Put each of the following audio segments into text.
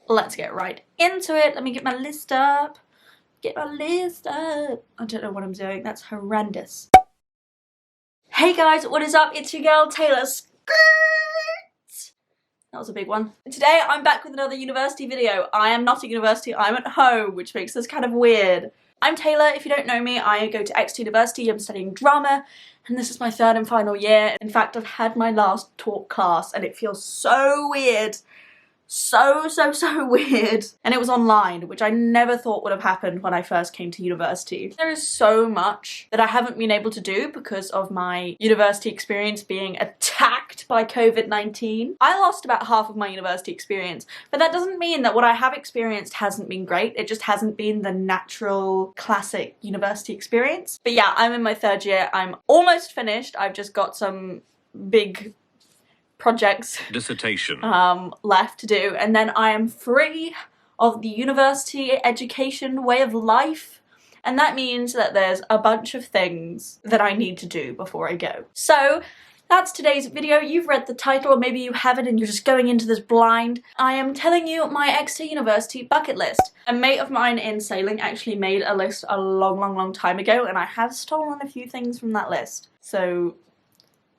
let's get right into it. Let me get my list up. Get my list up. I don't know what I'm doing. That's horrendous. Hey guys, what is up? It's your girl TAYLORSKERRIT. That was a big one. Today I'm back with another university video. I am not at university, I'm at home, which makes this kind of weird. I'm Taylor. If you don't know me, I go to EXETER University. I'm studying drama, and this is my third and final year. In fact, I've had my last talk class, and it feels so weird. So weird. And it was online, which I never thought would have happened when I first came to university. There is so much that I haven't been able to do because of my university experience being attacked by COVID-19. I lost about half of my university experience, but that doesn't mean that what I have experienced hasn't been great. It just hasn't been the natural, classic university experience. But yeah, I'm in my third year. I'm almost finished. I've just got some big projects dissertation left to do, and then I am free of the university education way of life, and that means that there's a bunch of things that I need to do before I go. So that's today's video. You've read the title, or maybe you haven't and you're just going into this blind. I am telling you my EXETER University bucket list. A mate of mine in sailing actually made a list a long time ago, and I have stolen a few things from that list. So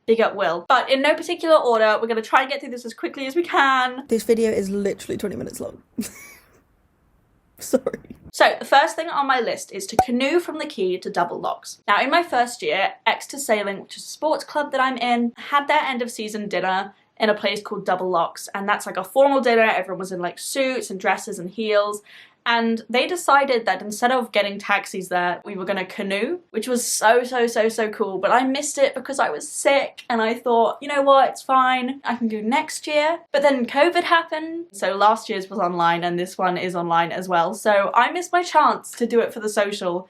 big up Will. But in no particular order, we're going to try and get through this as quickly as we can. This video is literally 20 minutes long. Sorry. So the first thing on my list is to canoe from the quay to Double Locks. Now in my first year, EXETER Sailing, which is a sports club that I'm in, had their end of season dinner in a place called Double Locks, and that's like a formal dinner. Everyone was in like suits and dresses and heels. And they decided that instead of getting taxis there, we were gonna canoe, which was so cool. But I missed it because I was sick, and I thought, you know what, it's fine, I can go next year. But then COVID happened, so last year's was online and this one is online as well. So I missed my chance to do it for the social.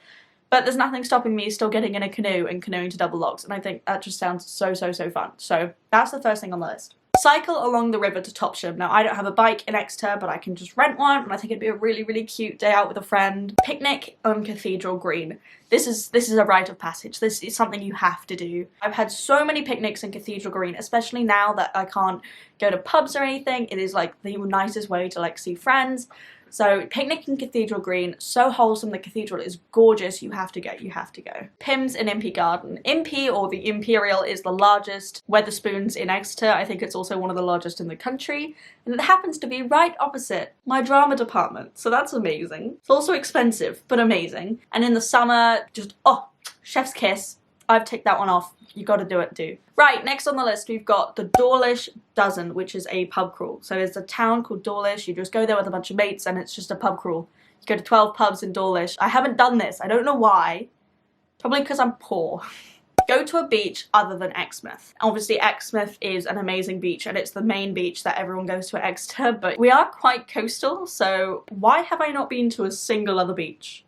But there's nothing stopping me still getting in a canoe and canoeing to Double Locks, and I think that just sounds so fun. So that's the first thing on the list. Cycle along the river to TOPSHAM. Now I don't have a bike in EXETER, but I can just rent one, and I think it'd be a really cute day out with a friend. Picnic on Cathedral Green. This is a rite of passage. This is something you have to do. I've had so many picnics in Cathedral Green, especially now that I can't go to pubs or anything. It is like the nicest way to like see friends. So picnic in Cathedral Green, so wholesome. The cathedral is gorgeous. You have to go, you have to go. PIMMS in IMPY Garden. IMPY, or the Imperial, is the largest Wetherspoons in EXETER. I think it's also one of the largest in the country. And it happens to be right opposite my drama department. So that's amazing. It's also expensive, but amazing. And in the summer, just, oh, chef's kiss. I've ticked that one off. You gotta do it too. Right, next on the list we've got the DAWLISH Dozen, which is a pub crawl. So it's a town called Dawlish. You just go there with a bunch of mates and it's just a pub crawl. You go to 12 pubs in Dawlish. I haven't done this. I don't know why. Probably because I'm poor. Go to a beach other than EXMOUTH. Obviously EXMOUTH is an amazing beach and it's the main beach that everyone goes to at EXETER, but we are quite coastal, so why have I not been to a single other beach?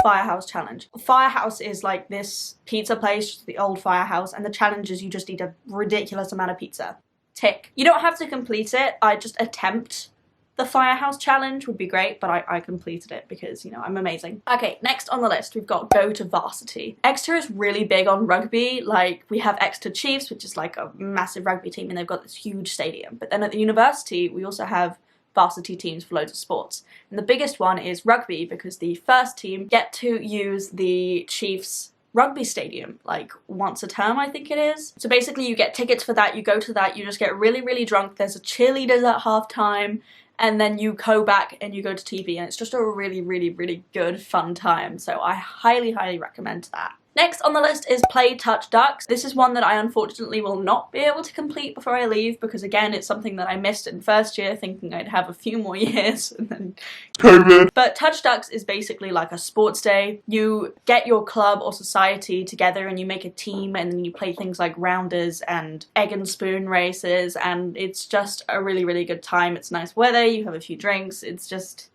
Firehouse challenge. Firehouse is like this pizza place, the old Firehouse, and the challenge is you just eat a ridiculous amount of pizza. Tick. You don't have to complete it. I just attempt the Firehouse challenge would be great, but I completed it because, you know, I'm amazing. Okay, next on the list we've got go to VARSITY. EXETER is really big on rugby. Like, we have EXETER Chiefs, which is like a massive rugby team, and they've got this huge stadium. But then at the university we also have varsity teams for loads of sports. And the biggest one is rugby, because the first team get to use the Chiefs rugby stadium like once a term, I think it is. So basically you get tickets for that, you go to that, you just get really drunk, there's a cheerleaders at halftime, and then you go back and you go to TV, and it's just a really good fun time. So I highly recommend that. Next on the list is Play Touch Ducks. This is one that I unfortunately will not be able to complete before I leave, because again it's something that I missed in first year, thinking I'd have a few more years and then COVID. But Touch Ducks is basically like a sports day. You get your club or society together and you make a team, and then you play things like rounders and egg and spoon races, and it's just a really good time. It's nice weather, you have a few drinks, it's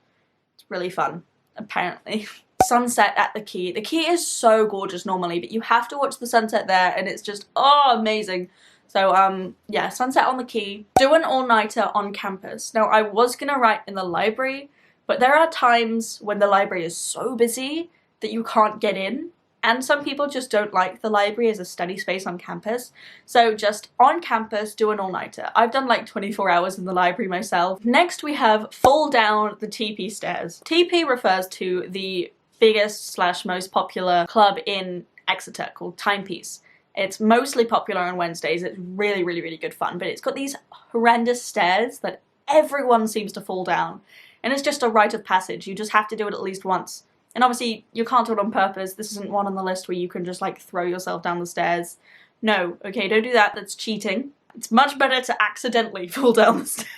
really fun, apparently. Sunset at the quay. The quay is so gorgeous normally, but you have to watch the sunset there, and it's just, oh, amazing. So yeah, sunset on the quay. Do an all-nighter on campus. Now I was gonna write in the library, but there are times when the library is so busy that you can't get in. and some people just don't like the library as a study space on campus. So just on campus, do an all-nighter. I've done like 24 hours in the library myself. Next we have fall down the TP stairs. TP refers to the biggest / most popular club in Exeter called Timepiece. It's mostly popular on Wednesdays. It's really, really, really good fun, but it's got these horrendous stairs that everyone seems to fall down. And it's just a rite of passage. You just have to do it at least once. And obviously, you can't do it on purpose. This isn't one on the list where you can just, like, throw yourself down the stairs. No, okay, don't do that. That's cheating. It's much better to accidentally fall down the stairs.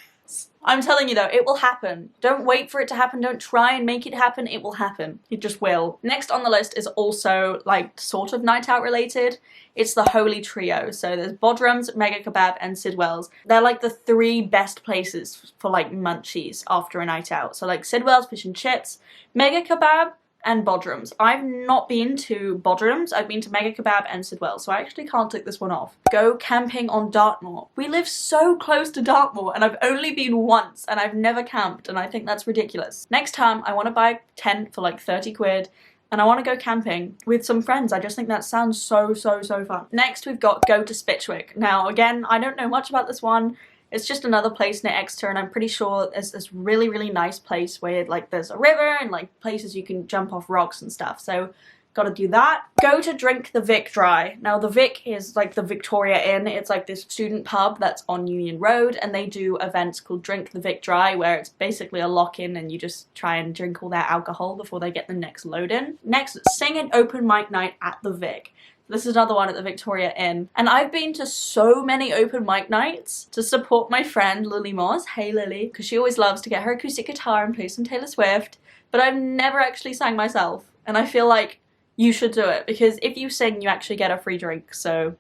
I'm telling you though, it will happen. Don't wait for it to happen. Don't try and make it happen. It will happen. It just will. Next on the list is also, like, sort of night out related. It's the Holy Trio. So there's BODRUMS, Mega Kebab, and Sidwell's. They're like the 3 best places for, like, munchies after a night out. So, like, Sidwell's fish and chips, Mega Kebab, and BODRUMS. I've not been to BODRUMS, I've been to Mega Kebab and Sidwell, so I actually can't take this one off. Go camping on Dartmoor. We live so close to Dartmoor and I've only been once and I've never camped and I think that's ridiculous. Next time I want to buy a tent for like 30 quid and I want to go camping with some friends. I just think that sounds so fun. Next we've got go to Spitchwick. Now again, I don't know much about this one. It's just another place near Exeter and I'm pretty sure there's this really, really nice place where like there's a river and like places you can jump off rocks and stuff. So gotta do that. Go to Drink the Vic Dry. Now the Vic is like the Victoria Inn. It's like this student pub that's on Union Road and they do events called Drink the Vic Dry where it's basically a lock-in and you just try and drink all their alcohol before they get the next load in. Next, sing an open mic night at the Vic. This is another one at the Victoria Inn. And I've been to so many open mic nights to support my friend Lily Moss. Hey Lily. Because she always loves to get her acoustic guitar and play some Taylor Swift. But I've never actually sang myself. And I feel like you should do it. Because if you sing, you actually get a free drink. So,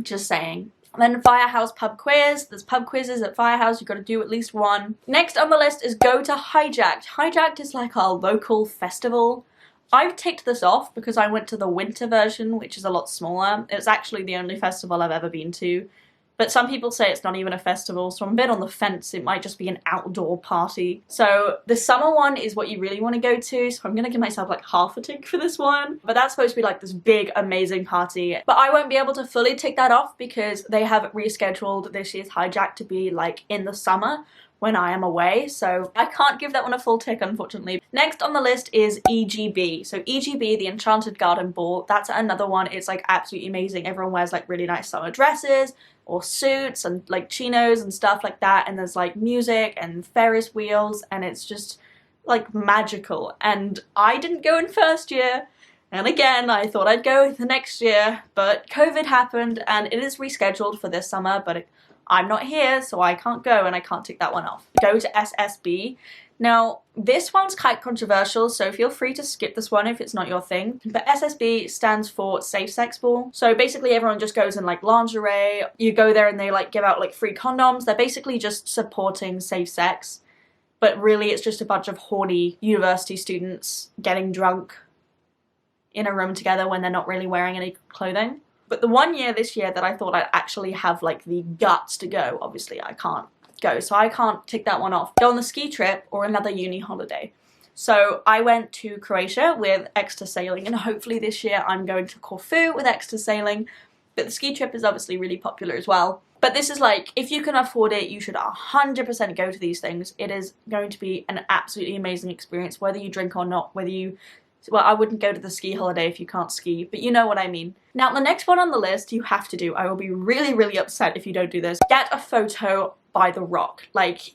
just saying. Then Firehouse pub quiz. There's pub quizzes at Firehouse. You've got to do at least one. Next on the list is go to Hijacked. Hijacked is like our local festival. I've ticked this off because I went to the winter version, which is a lot smaller. It's actually the only festival I've ever been to. But some people say it's not even a festival, so I'm a bit on the fence. It might just be an outdoor party. So the summer one is what you really want to go to, so I'm going to give myself like half a tick for this one. But that's supposed to be like this big, amazing party. But I won't be able to fully tick that off because they have rescheduled this year's Hijack to be like in the summer when I am away, so I can't give that one a full tick, unfortunately. Next on the list is EGB. So EGB, the Enchanted Garden Ball, that's another one. It's like absolutely amazing. Everyone wears like really nice summer dresses or suits and like chinos and stuff like that, and there's like music and Ferris wheels and it's just like magical. And I didn't go in first year, and again I thought I'd go the next year, but COVID happened and it is rescheduled for this summer, but I'm not here, so I can't go and I can't tick that one off. Go to SSB. Now, this one's quite controversial, so feel free to skip this one if it's not your thing. But SSB stands for Safe Sex Ball. So basically everyone just goes in like lingerie. You go there and they like give out like free condoms. They're basically just supporting safe sex. But really it's just a bunch of horny university students getting drunk in a room together when they're not really wearing any clothing. But the one year this year that I thought I'd actually have like the guts to go, obviously I can't go, so I can't tick that one off. Go on the ski trip or another uni holiday. So I went to Croatia with EXETER Sailing and hopefully this year I'm going to Corfu with EXETER Sailing. But the ski trip is obviously really popular as well. But this is like, if you can afford it, you should 100% go to these things. It is going to be an absolutely amazing experience, whether you drink or not, whether you... Well, I wouldn't go to the ski holiday if you can't ski, but you know what I mean. Now, the next one on the list you have to do. I will be really, really upset if you don't do this. Get a photo by the rock. Like,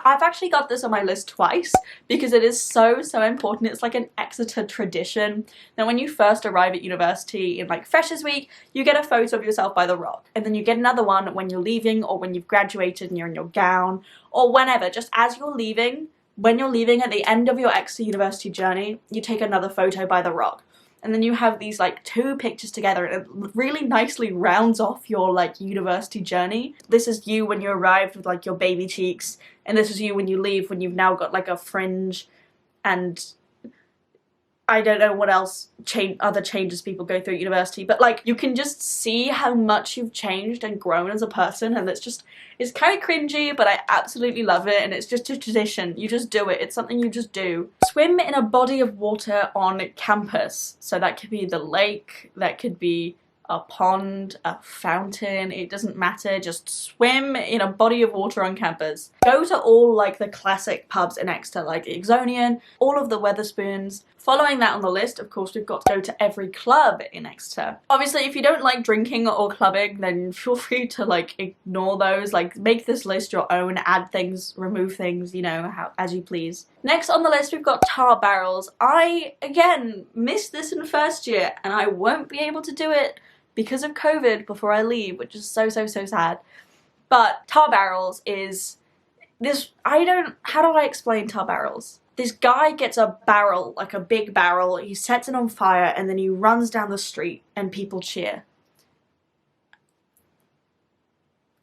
I've actually got this on my list twice because it is so important. It's like an Exeter tradition. Now, when you first arrive at university in like Freshers Week, you get a photo of yourself by the rock. And then you get another one when you're leaving or when you've graduated and you're in your gown or whenever, just as you're leaving. When you're leaving at the end of your Exeter University journey, you take another photo by the rock. And then you have these like 2 pictures together and it really nicely rounds off your like university journey. This is you when you arrived with like your baby cheeks, and this is you when you leave when you've now got like a fringe and I don't know what else other changes people go through at university, but like you can just see how much you've changed and grown as a person, and it's kind of cringy, but I absolutely love it, and it's just a tradition. You just do it. It's something you just do. Swim in a body of water on campus. So that could be the lake, that could be a pond, a fountain, it doesn't matter, just swim in a body of water on campus. Go to all like the classic pubs in Exeter, like Exonian, all of the Wetherspoons. Following that on the list, of course, we've got to go to every club in Exeter. Obviously, if you don't like drinking or clubbing, then feel free to like ignore those, like make this list your own, add things, remove things, you know, as you please. Next on the list, we've got tar barrels. I, again, missed this in first year, and I won't be able to do it because of COVID before I leave, which is so sad. But tar barrels is this, how do I explain tar barrels? This guy gets a barrel, like a big barrel, he sets it on fire, and then he runs down the street and people cheer.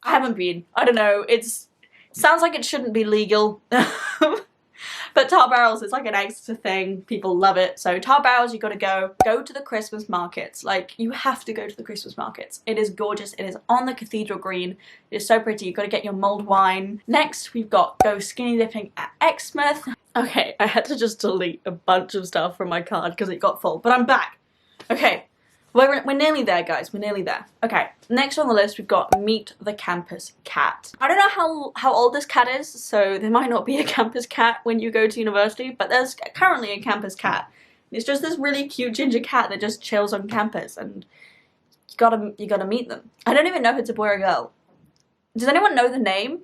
I haven't been, I don't know, sounds like it shouldn't be legal. But tar barrels is like an Exeter thing, people love it. So tar barrels, you gotta go to the Christmas markets. Like, you have to go to the Christmas markets. It is gorgeous, it is on the Cathedral Green, it is so pretty, you gotta get your mulled wine. Next, we've got go skinny dipping at EXMOUth. Okay, I had to just delete a bunch of stuff from my card because it got full, but I'm back. Okay, we're nearly there, guys, we're nearly there. Okay, next on the list we've got meet the campus cat. I don't know how old this cat is, so there might not be a campus cat when you go to university, but there's currently a campus cat. It's just this really cute ginger cat that just chills on campus, and you gotta meet them. I don't even know if it's a boy or a girl. Does anyone know the name?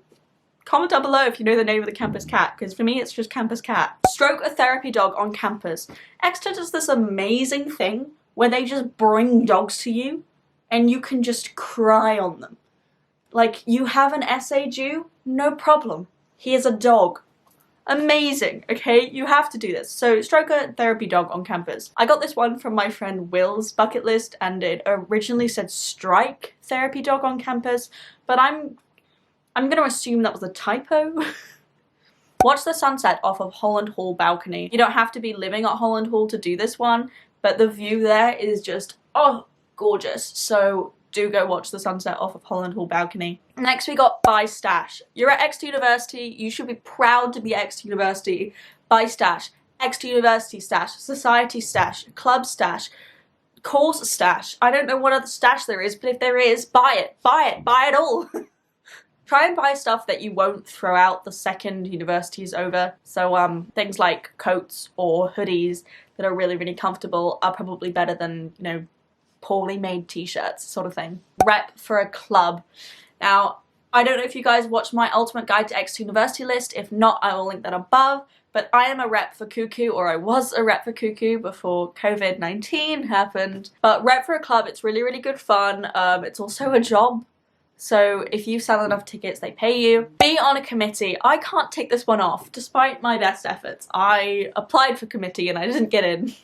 Comment down below if you know the name of the campus cat, because for me it's just campus cat. Stroke a therapy dog on campus. Exeter does this amazing thing where they just bring dogs to you and you can just cry on them. Like, you have an essay due? No problem. Here's a dog. Amazing, okay? You have to do this. So, stroke a therapy dog on campus. I got this one from my friend Will's bucket list, and it originally said strike therapy dog on campus, but I'm gonna assume that was a typo. Watch the sunset off of Holland Hall balcony. You don't have to be living at Holland Hall to do this one, but the view there is just, oh, gorgeous. So do go watch the sunset off of Holland Hall balcony. Next we got buy stash. You're at Exeter University, you should be proud to be Exeter University. Buy stash, Exeter University stash, society stash, club stash, course stash. I don't know what other stash there is, but if there is, buy it, buy it all. Try and buy stuff that you won't throw out the second university is over. So things like coats or hoodies that are really comfortable are probably better than, you know, poorly made t-shirts sort of thing. Rep for a club. Now, I don't know if you guys watched my Ultimate Guide to Exeter University list. If not, I will link that above. But I am a rep for Cuckoo, or I was a rep for Cuckoo before COVID-19 happened. But rep for a club, it's really good fun. It's also a job. So if you sell enough tickets, they pay you. Be on a committee. I can't take this one off, despite my best efforts. I applied for committee and I didn't get in.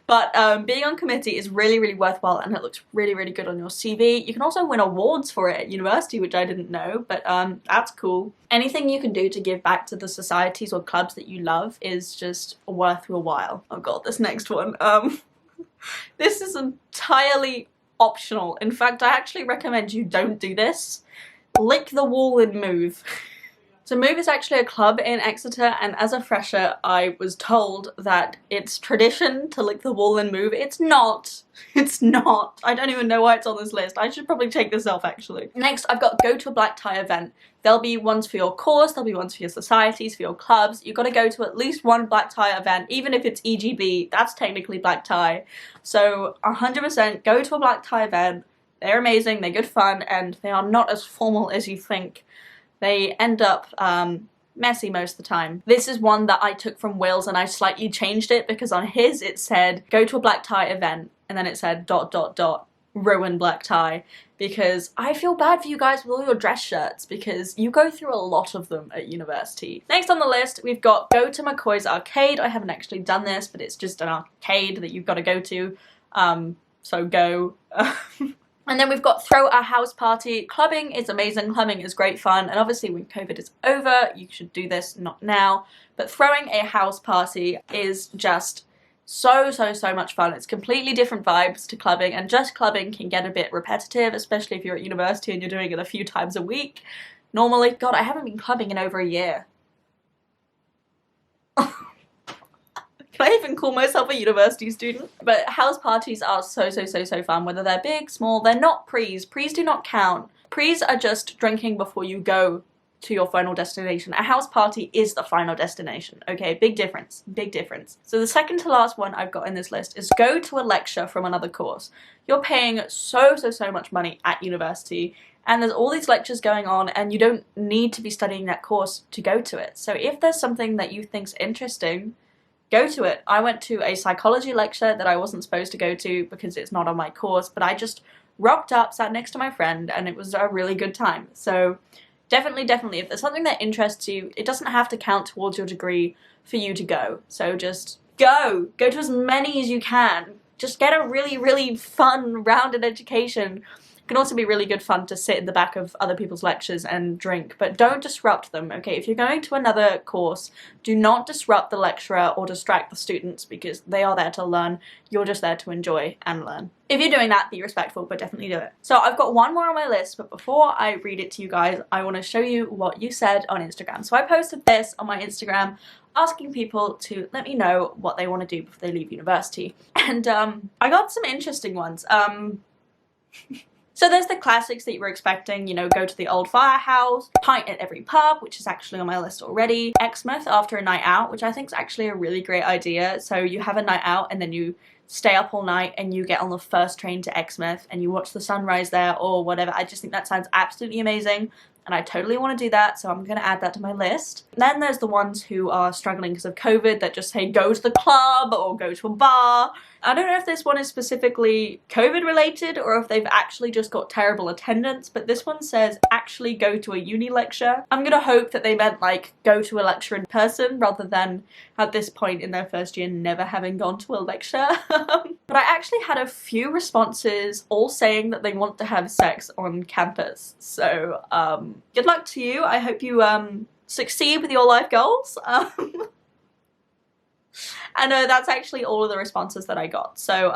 But being on committee is really worthwhile, and it looks really good on your CV. You can also win awards for it at university, which I didn't know, but that's cool. Anything you can do to give back to the societies or clubs that you love is just worth your while. Oh god, this next one. This is entirely optional. In fact, I actually recommend you don't do this. Lick the wall and move. So Move is actually a club in Exeter, and as a fresher I was told that it's tradition to lick the wall and move. It's not. It's not. I don't even know why it's on this list. I should probably take this off actually. Next I've got go to a black tie event. There'll be ones for your course, there'll be ones for your societies, for your clubs. You've got to go to at least one black tie event, even if it's EGB, that's technically black tie. So 100% go to a black tie event. They're amazing, they're good fun, and they are not as formal as you think. They end up messy most of the time. This is one that I took from Will's, and I slightly changed it because on his it said go to a black tie event, and then it said ... ruin black tie, because I feel bad for you guys with all your dress shirts because you go through a lot of them at university. Next on the list we've got go to MCCOY'S arcade. I haven't actually done this, but it's just an arcade that you've got to go to, so go. And then we've got throw a house party. Clubbing is amazing, clubbing is great fun, and obviously when COVID is over, you should do this, not now, but throwing a house party is just so much fun. It's completely different vibes to clubbing, and just clubbing can get a bit repetitive, especially if you're at university and you're doing it a few times a week. Normally, God, I haven't been clubbing in over a year. Can I even call myself a university student? But house parties are so fun, whether they're big, small. They're not prees. Prees do not count. Prees are just drinking before you go to your final destination. A house party is the final destination, okay? Big difference, big difference. So the second to last one I've got in this list is go to a lecture from another course. You're paying so much money at university, and there's all these lectures going on, and you don't need to be studying that course to go to it. So if there's something that you think's interesting, go to it. I went to a psychology lecture that I wasn't supposed to go to because it's not on my course, but I just rocked up, sat next to my friend, and it was a really good time. So definitely, if there's something that interests you, it doesn't have to count towards your degree for you to go. So just go to as many as you can. Just get a really fun, rounded education. It can also be really good fun to sit in the back of other people's lectures and drink, but don't disrupt them, okay? If you're going to another course, do not disrupt the lecturer or distract the students, because they are there to learn. You're just there to enjoy and learn. If you're doing that, be respectful, but definitely do it. So I've got one more on my list, but before I read it to you guys, I want to show you what you said on Instagram. So I posted this on my Instagram, asking people to let me know what they want to do before they leave university. And I got some interesting ones. So there's the classics that you were expecting, you know, go to the old firehouse, pint at every pub, which is actually on my list already, EXMOUTH after a night out, which I think is actually a really great idea. So you have a night out and then you stay up all night and you get on the first train to EXMOUTH and you watch the sunrise there or whatever. I just think that sounds absolutely amazing, and I totally want to do that, so I'm going to add that to my list. Then there's the ones who are struggling because of COVID that just say go to the club or go to a bar. I don't know if this one is specifically COVID related or if they've actually just got terrible attendance, but this one says actually go to a uni lecture. I'm gonna hope that they meant like go to a lecture in person rather than at this point in their first year never having gone to a lecture. But I actually had a few responses all saying that they want to have sex on campus. So good luck to you. I hope you succeed with your life goals. And that's actually all of the responses that I got. So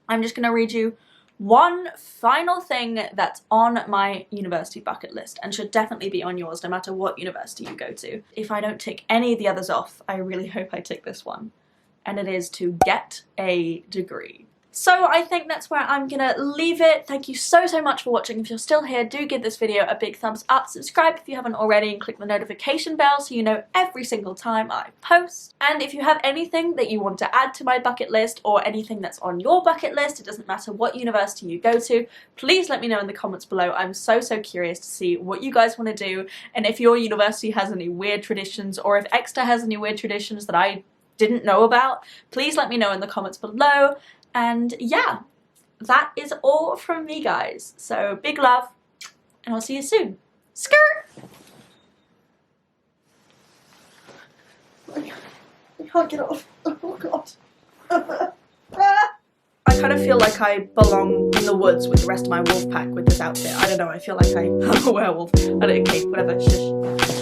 I'm just going to read you one final thing that's on my university bucket list and should definitely be on yours no matter what university you go to. If I don't tick any of the others off, I really hope I tick this one. And it is to get a degree. So I think that's where I'm gonna leave it. Thank you so much for watching. If you're still here, do give this video a big thumbs up, subscribe if you haven't already, and click the notification bell so you know every single time I post. And if you have anything that you want to add to my bucket list or anything that's on your bucket list, it doesn't matter what university you go to, please let me know in the comments below. I'm so curious to see what you guys want to do, and if your university has any weird traditions or if EXETER has any weird traditions that I didn't know about, please let me know in the comments below. And yeah, that is all from me, guys. So big love, and I'll see you soon. Skirt! I can't get off. Oh god. I kind of feel like I belong in the woods with the rest of my wolf pack with this outfit. I don't know, I feel like I'm a werewolf. I don't, okay, whatever, shush.